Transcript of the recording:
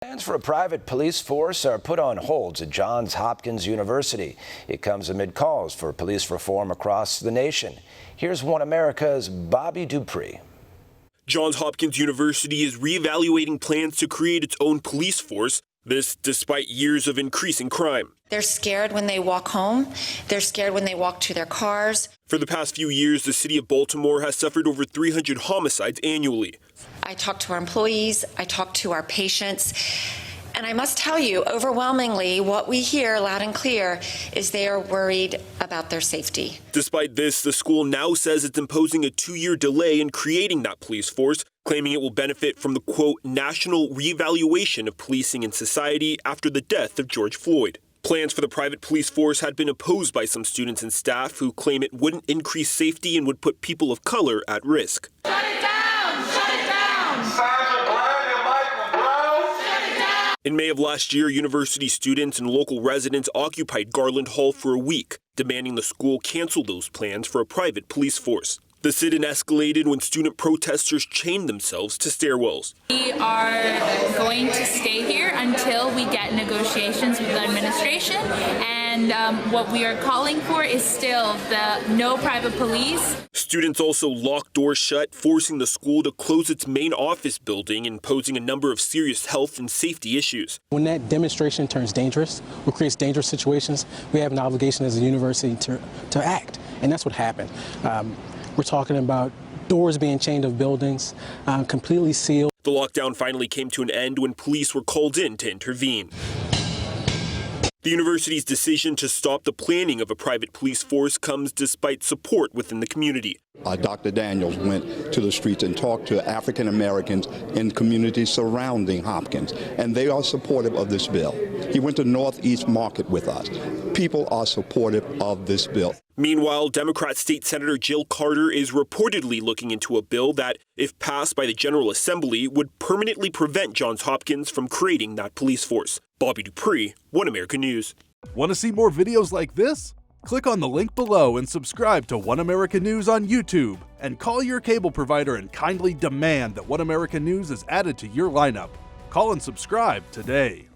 Plans for a private police force are put on hold at Johns Hopkins University. It comes amid calls for police reform across the nation. Here's One America's Bobby Dupree. Johns Hopkins University is reevaluating plans to create its own police force. This despite years of increasing crime. They're scared when they walk home. They're scared when they walk to their cars. For the past few years, the city of Baltimore has suffered over 300 homicides annually. I talk to our employees, I talk to our patients, and I must tell you, overwhelmingly, what we hear loud and clear is they are worried about their safety. Despite this, the school now says it's imposing a 2-year delay in creating that police force, claiming it will benefit from the, quote, national reevaluation of policing in society after the death of George Floyd. Plans for the private police force had been opposed by some students and staff who claim it wouldn't increase safety and would put people of color at risk. Shut it down! Shut it down! Sergeant Brown and Michael Brown! Shut it down! In May of last year, university students and local residents occupied Garland Hall for a week, demanding the school cancel those plans for a private police force. The sit-in escalated when student protesters chained themselves to stairwells. We are going to stay here until we get negotiations with the administration, and what we are calling for is still the no private police. Students also locked doors shut, forcing the school to close its main office building and posing a number of serious health and safety issues. When that demonstration turns dangerous or creates dangerous situations, we have an obligation as a university to act, and that's what happened. We're talking about doors being chained of buildings, completely sealed. The lockdown finally came to an end when police were called in to intervene. The university's decision to stop the planning of a private police force comes despite support within the community. Dr. Daniels went to the streets and talked to African Americans in communities surrounding Hopkins, and they are supportive of this bill. He went to Northeast Market with us. People are supportive of this bill. Meanwhile, Democrat State Senator Jill Carter is reportedly looking into a bill that, if passed by the General Assembly, would permanently prevent Johns Hopkins from creating that police force. Bobby Dupree, One America News. Want to see more videos like this? Click on the link below and subscribe to One America News on YouTube. And call your cable provider and kindly demand that One America News is added to your lineup. Call and subscribe today.